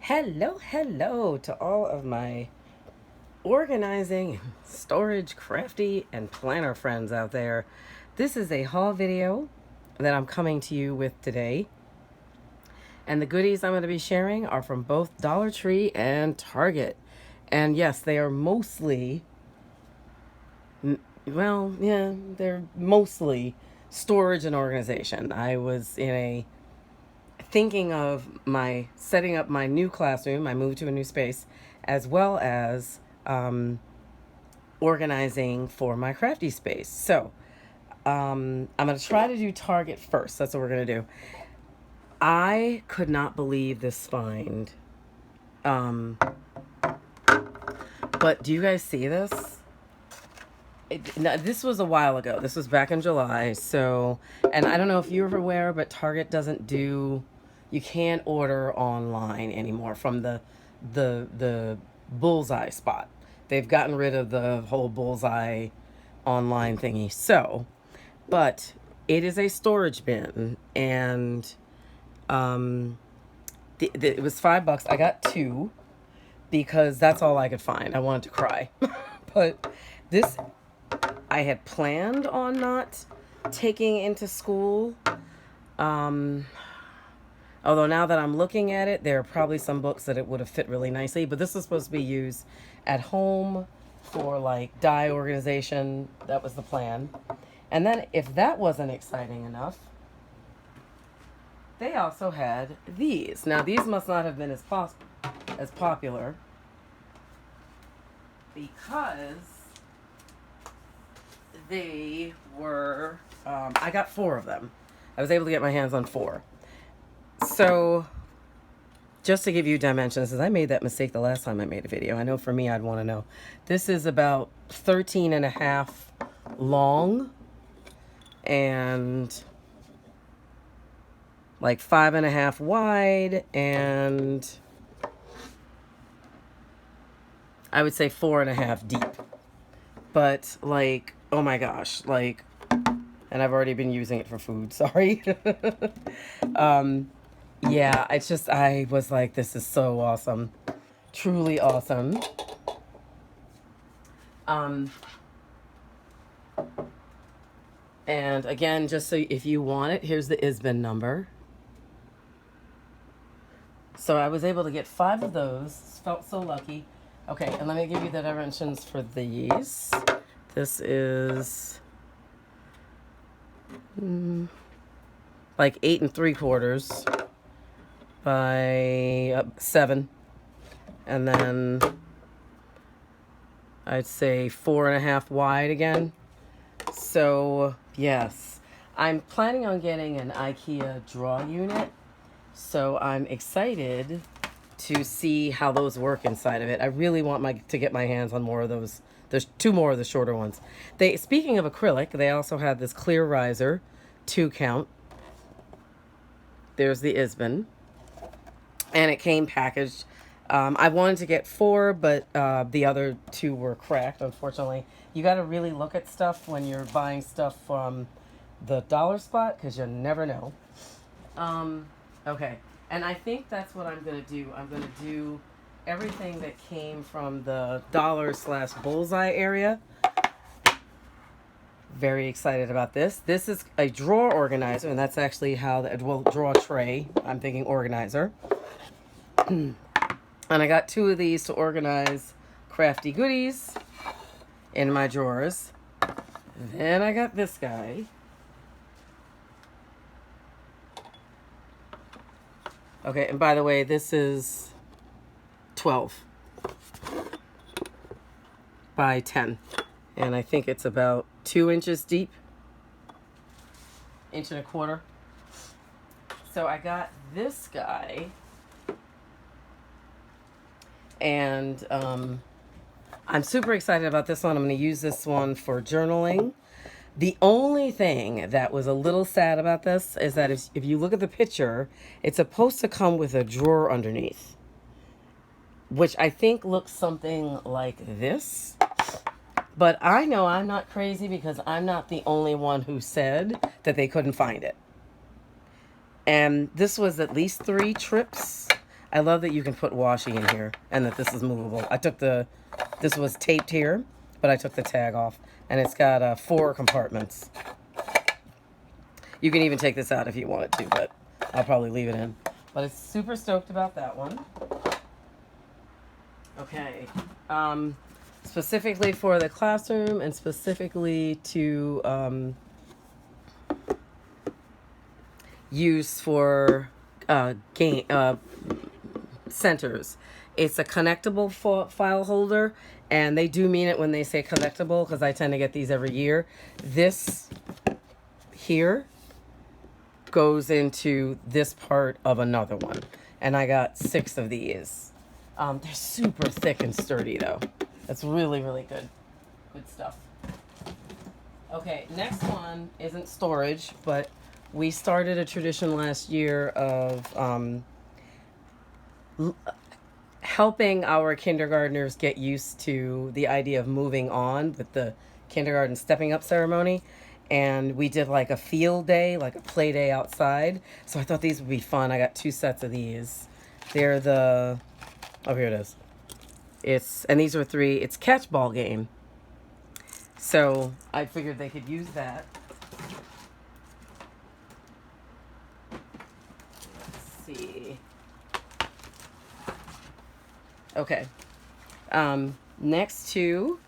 Hello to all of my organizing, storage, crafty, and planner friends out there. This is a haul video that I'm coming to you with today. And the goodies I'm going to be sharing are from both Dollar Tree and Target. And yes, they are mostly, they're mostly storage and organization. I was thinking of setting up my new classroom. I moved to a new space, as well as organizing for my crafty space. So I'm going to try to do Target first. That's what we're going to do. I could not believe this find. But do you guys see this? This was a while ago. This was back in July. So, and I don't know if you're aware, but Target doesn't do, you can't order online anymore from the Bullseye spot. They've gotten rid of the whole Bullseye online thingy. So, but it is a storage bin, and it was $5. I got two because that's all I could find. I wanted to cry. But this, I had planned on not taking into school. Although now that I'm looking at it, there are probably some books that it would have fit really nicely. But this was supposed to be used at home for like die organization. That was the plan. And then if that wasn't exciting enough, they also had these. Now these must not have been as popular because they were, I got 4 of them. I was able to get my hands on 4. So, just to give you dimensions, because I made that mistake the last time I made a video. I know for me, I'd want to know. This is about 13.5 long and like 5.5 wide, and I would say 4.5 deep. But like, oh my gosh, like, and I've already been using it for food, sorry. Yeah, it's just, I was like, this is so awesome. Truly awesome. And again, just so if you want it, here's the ISBN number. So I was able to get 5 of those. Felt so lucky. Okay, and let me give you the dimensions for these. This is like 8 3/4 by 7, and then I'd say 4.5 wide again. So yes, I'm planning on getting an IKEA draw unit, so I'm excited to see how those work inside of it. I really want to get my hands on more of those. There's 2 more of the shorter ones. Speaking of acrylic, they also had this clear riser, 2 count. There's the ISBN. And it came packaged. I wanted to get 4, but the other 2 were cracked, unfortunately. You got to really look at stuff when you're buying stuff from the dollar spot, because you never know. Okay, and I think that's what I'm going to do. I'm going to do everything that came from the dollar/Bullseye area. Very excited about this. This is a drawer organizer, and that's actually how drawer tray. I'm thinking organizer. And I got 2 of these to organize crafty goodies in my drawers. Then I got this guy. Okay, and by the way, this is 12 by 10. And I think it's about 2 inches deep. 1.25 inches. So I got this guy. And I'm super excited about this one. I'm going to use this one for journaling. The only thing that was a little sad about this is that if you look at the picture, it's supposed to come with a drawer underneath, which I think looks something like this. But I know I'm not crazy, because I'm not the only one who said that they couldn't find it. And this was at least 3 trips. I love that you can put washi in here and that this is movable. This was taped here, but I took the tag off. And it's got 4 compartments. You can even take this out if you wanted to, but I'll probably leave it in. But it's super stoked about that one. Okay. Specifically for the classroom and specifically to use for game centers. It's a connectable file holder, and they do mean it when they say connectable because I tend to get these every year. This here goes into this part of another one, and I got 6 of these. They're super thick and sturdy though. That's really, really good stuff. Okay, next one isn't storage, but we started a tradition last year of helping our kindergartners get used to the idea of moving on with the kindergarten stepping up ceremony. And we did like a field day, like a play day outside. So I thought these would be fun. I got 2 sets of these. They're the, oh, here it is. And these were 3, it's catch ball game. So I figured they could use that. Let's see. Okay. Next 2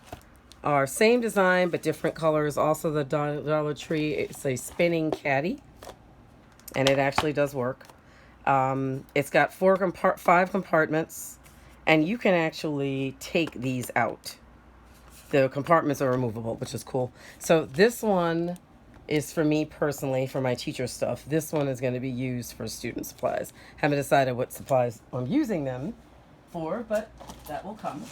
are same design but different colors. Also the Dollar Tree. It's a spinning caddy, and it actually does work. It's got 5 compartments, and you can actually take these out. The compartments are removable, which is cool. So this one is for me personally, for my teacher stuff. This one is going to be used for student supplies. Haven't decided what supplies I'm using them for, but that will come.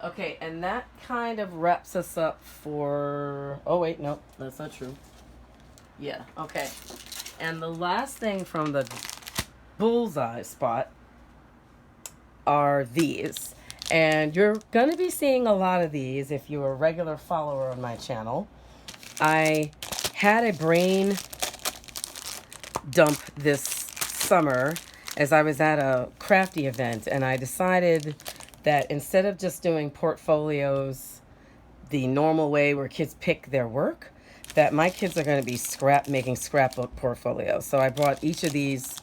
Okay, and that kind of wraps us up for, oh wait, no, that's not true. Yeah, okay. And the last thing from the Bullseye spot are these. And you're going to be seeing a lot of these if you're a regular follower on my channel. I had a brain dump this summer as I was at a Crafty event, and I decided that instead of just doing portfolios the normal way where kids pick their work, that my kids are going to be making scrapbook portfolios. So I brought each of these,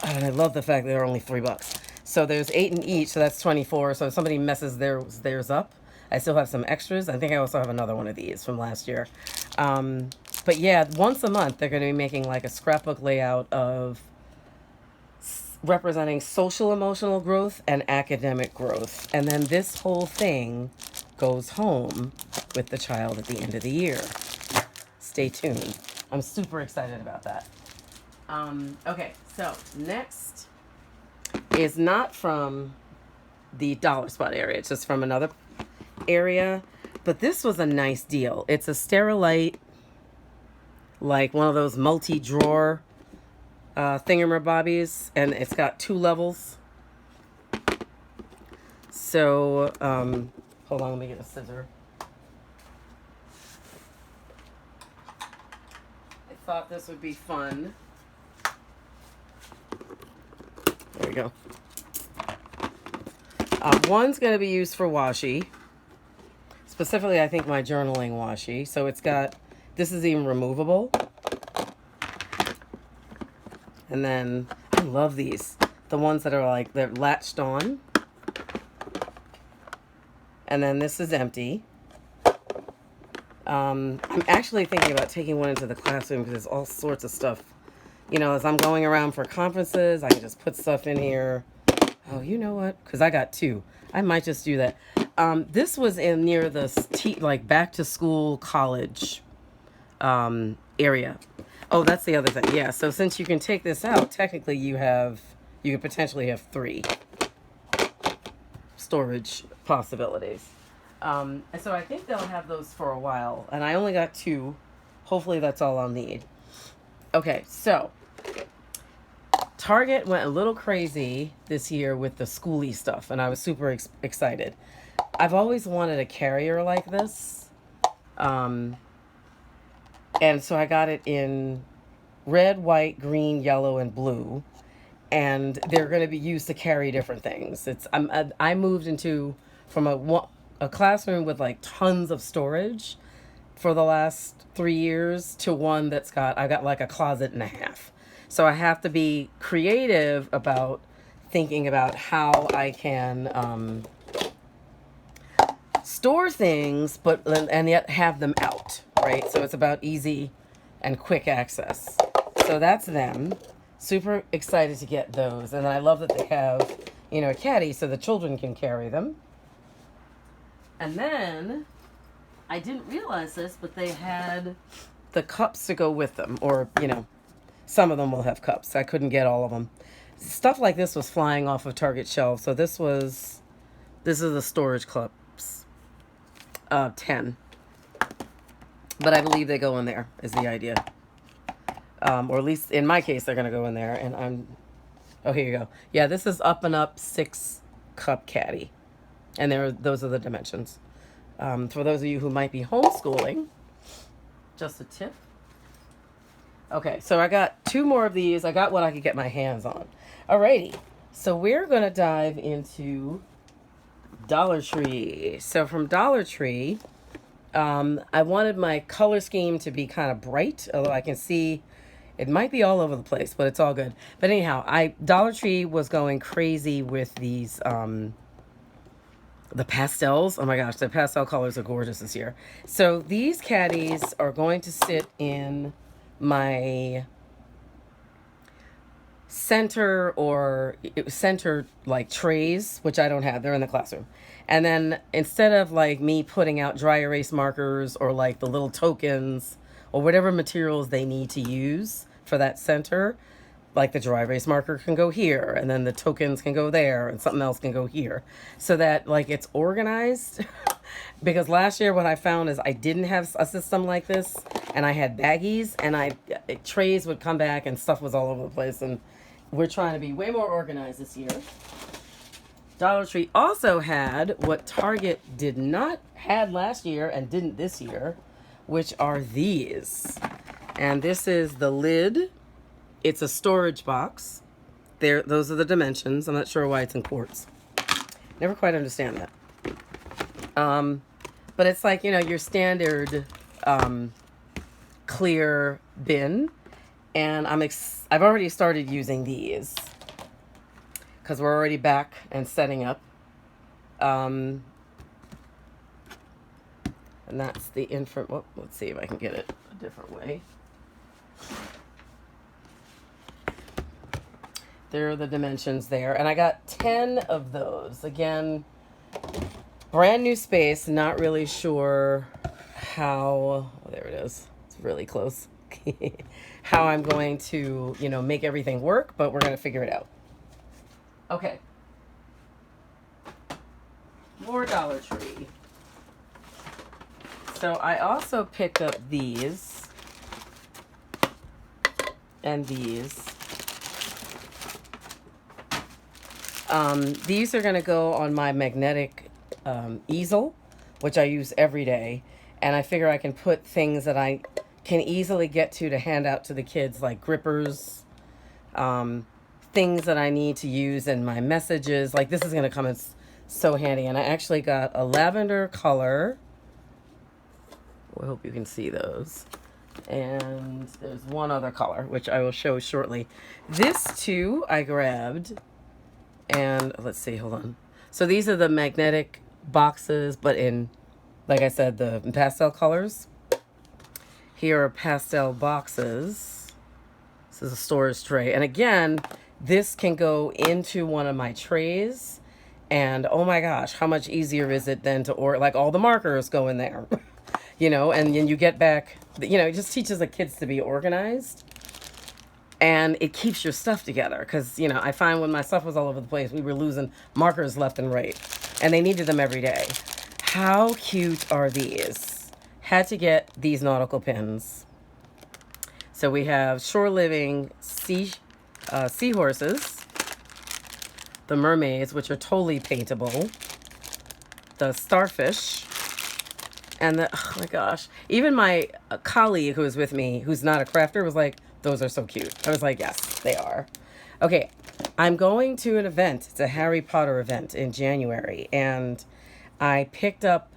and I love the fact that they're only $3. So there's 8 in each, so that's 24. So if somebody messes theirs up, I still have some extras. I think I also have another one of these from last year. But yeah, once a month, they're going to be making like a scrapbook layout of representing social emotional growth and academic growth. And then this whole thing goes home with the child at the end of the year. Stay tuned. I'm super excited about that. Okay, so next is not from the dollar spot area. It's just from another area. But this was a nice deal. It's a Sterilite, like one of those multi-drawer thingamabobbies, and it's got 2 levels. So, hold on, let me get a scissor. I thought this would be fun. There we go. One's going to be used for washi. Specifically, I think my journaling washi. So it's got, this is even removable. And then, I love these. The ones that are like, they're latched on. And then this is empty. I'm actually thinking about taking one into the classroom because there's all sorts of stuff. You know, as I'm going around for conferences, I can just put stuff in here. Oh, you know what? Because I got 2. I might just do that. This was in near the like back to school college area. Oh, that's the other thing. Yeah, so since you can take this out, technically you could potentially have 3 storage possibilities. And so I think they'll have those for a while. And I only got 2. Hopefully that's all I'll need. Okay, so Target went a little crazy this year with the schooly stuff, and I was super excited. I've always wanted a carrier like this. And so I got it in red, white, green, yellow, and blue. and they're going to be used to carry different things. I moved into from a classroom with like tons of storage for the last 3 years to one I got like a closet and a half. So I have to be creative about thinking about how I can store things, and yet have them out, right? So it's about easy and quick access. So that's them. Super excited to get those. And I love that they have, a caddy so the children can carry them. And then, I didn't realize this, but they had the cups to go with them. Or, some of them will have cups. I couldn't get all of them. Stuff like this was flying off of Target shelves. So this is the storage cups. 10. But I believe they go in there, is the idea. Or at least in my case, they're going to go in there. And oh, here you go. Yeah, this is Up and Up 6 cup caddy. And those are the dimensions. For those of you who might be homeschooling, just a tip. Okay, so I got 2 more of these. I got what I could get my hands on. Alrighty, so we're going to dive into Dollar Tree. So from Dollar Tree, I wanted my color scheme to be kind of bright, although I can see it might be all over the place, but it's all good. But anyhow, Dollar Tree was going crazy with these, the pastels. Oh my gosh, the pastel colors are gorgeous this year. So these caddies are going to sit in my center like trays, which I don't have. They're in the classroom. And then instead of like me putting out dry erase markers or like the little tokens or whatever materials they need to use for that center, like the dry erase marker can go here and then the tokens can go there and something else can go here, so that like it's organized. Because last year what I found is I didn't have a system like this, and I had baggies, and trays would come back and stuff was all over the place, and we're trying to be way more organized this year. Dollar Tree also had what Target did not had last year and didn't this year, which are these. And this is the lid. It's a storage box. Those are the dimensions. I'm not sure why it's in quartz. Never quite understand that. But it's like, your standard clear bin. And I've already started using these because we're already back and setting up. And that's the let's see if I can get it a different way. There are the dimensions there. And I got 10 of those. Again, brand new space. Not really sure how... Oh, there it is. It's really close. How I'm going to, make everything work. But we're going to figure it out. Okay. More Dollar Tree. So I also picked up these. And these. These are going to go on my magnetic easel, which I use every day. And I figure I can put things that I can easily get to hand out to the kids, like grippers, things that I need to use in my messages. Like this is going to come in so handy. And I actually got a lavender color. I hope you can see those. And there's one other color, which I will show shortly. This too, I grabbed. And let's see, hold on. So these are the magnetic boxes, but in, like I said, the pastel colors. Here are pastel boxes. This is a storage tray. And again, this can go into one of my trays. And oh my gosh, how much easier is it then like all the markers go in there. And then you get back, it just teaches the kids to be organized. And it keeps your stuff together because, I find when my stuff was all over the place, we were losing markers left and right. And they needed them every day. How cute are these? Had to get these nautical pins. So we have shore living seahorses. The mermaids, which are totally paintable. The starfish. And oh my gosh. Even my colleague who was with me, who's not a crafter, was like, those are so cute. I was like, yes, they are. Okay, I'm going to an event. It's a Harry Potter event in January, and I picked up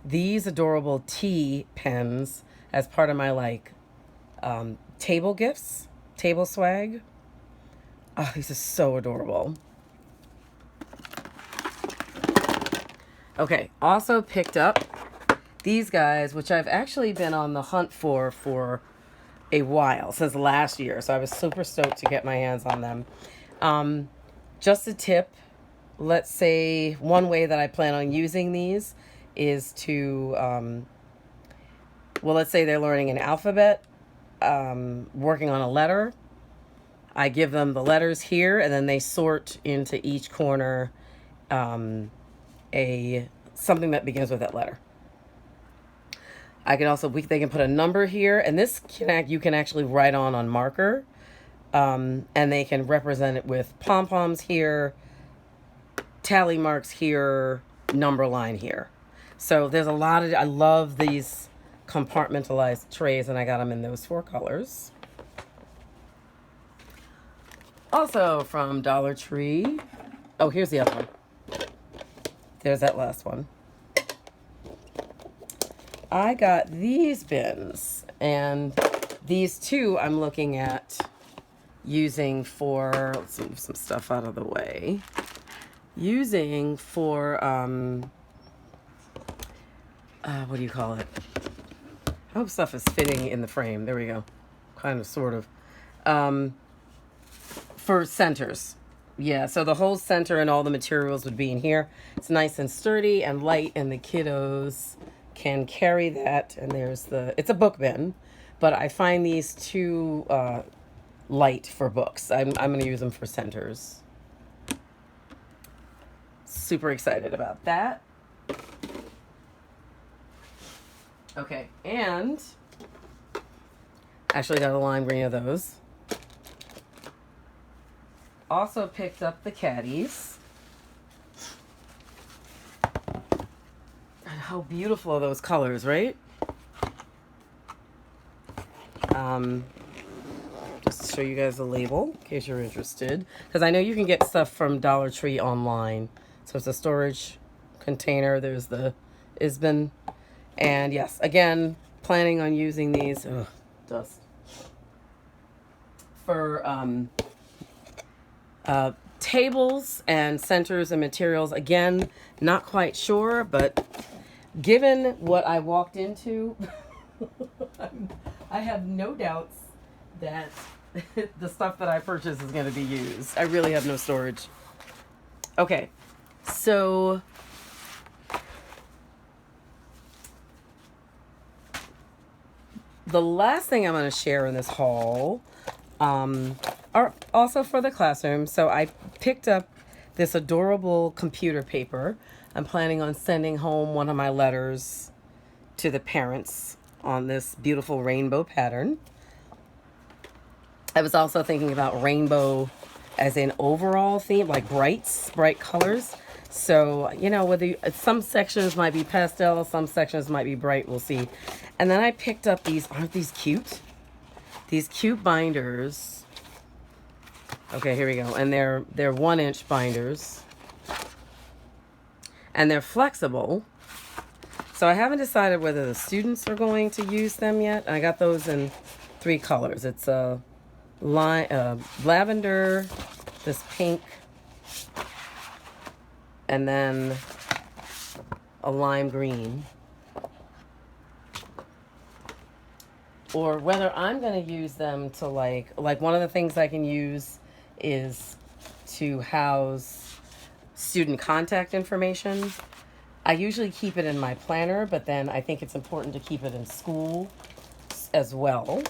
these adorable tea pens as part of my like table gifts, table swag. Oh, these are so adorable. Okay, also picked up these guys, which I've actually been on the hunt for a while, since last year. So I was super stoked to get my hands on them. Just a tip, let's say one way that I plan on using these is to, well, let's say they're learning an alphabet, working on a letter. I give them the letters here, and then they sort into each corner something that begins with that letter. I can also, they can put a number here, and this you can actually write on marker, and they can represent it with pom-poms here, tally marks here, number line here. So there's a lot of, I love these compartmentalized trays, and I got them in those 4 colors. Also from Dollar Tree. Oh, here's the other one. There's that last one. I got these bins, and these two I'm looking at using for, let's move some stuff out of the way, using for, what do you call it? I hope stuff is fitting in the frame. There we go. Kind of, sort of. For centers. Yeah, so the whole center and all the materials would be in here. It's nice and sturdy and light, and the kiddos can carry that. And there's it's a book bin, but I find these too light for books. I'm going to use them for centers. Super excited about that. Okay, and actually got a lime green of those. Also picked up the Caddies. And how beautiful are those colors, right? Just to show you guys the label, in case you're interested. Because I know you can get stuff from Dollar Tree online. So it's a storage container. There's the ISBN. And yes, again, planning on using these. Ugh, dust. For tables and centers and materials. Again, not quite sure, but given what I walked into, I have no doubts that the stuff that I purchased is going to be used. I really have no storage. Okay, so the last thing I'm going to share in this haul are also for the classroom. So I picked up this adorable computer paper. I'm planning on sending home one of my letters to the parents on this beautiful rainbow pattern. I was also thinking about rainbow as an overall theme, like bright colors. So, you know, whether some sections might be pastel, some sections might be bright, we'll see. And then I picked up these, aren't these cute? These cute binders. Okay, here we go. And they're 1-inch binders. And they're flexible. So I haven't decided whether the students are going to use them yet. I got those in 3 colors. It's a lavender, this pink, and then a lime green. Or whether I'm going to use them to like one of the things I can use is to house student contact information. I usually keep it in my planner, but then I think it's important to keep it in school as well.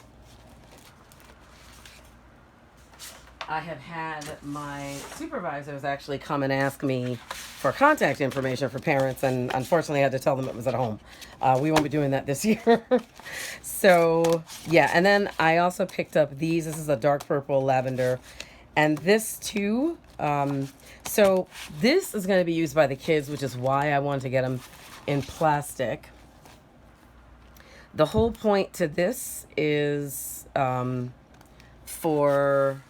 I have had my supervisors actually come and ask me for contact information for parents, and unfortunately I had to tell them it was at home. We won't be doing that this year. So, yeah, and then I also picked up these. This is a dark purple lavender, and this too. So this is going to be used by the kids, which is why I wanted to get them in plastic. The whole point to this is for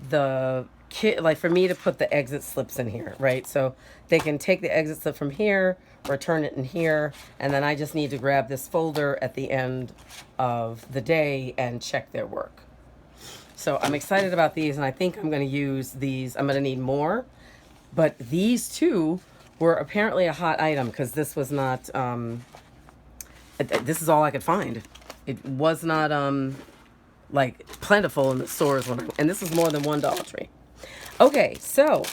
the kit, like for me to put the exit slips in here, right? So they can take the exit slip from here, return it in here, and then I just need to grab this folder at the end of the day and check their work. So I'm excited about these, and I think I'm going to use these. I'm going to need more, but these two were apparently a hot item because this was not, this is all I could find. It was not, like plentiful in the stores and this is more than one Dollar Tree. Okay, so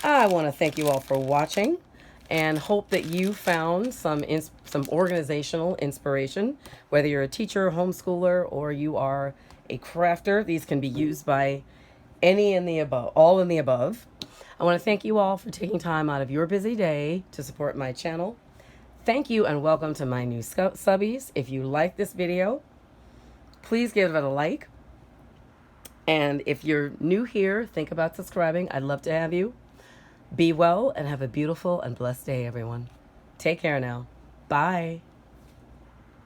I want to thank you all for watching and hope that you found some organizational inspiration, whether you're a teacher, homeschooler, or you are a crafter. These can be used by any in the above, all in the above. I want to thank you all for taking time out of your busy day to support my channel. Thank you and welcome to my new subbies. If you like this video, please give it a like. And if you're new here, think about subscribing. I'd love to have you. Be well and have a beautiful and blessed day, everyone. Take care now. Bye.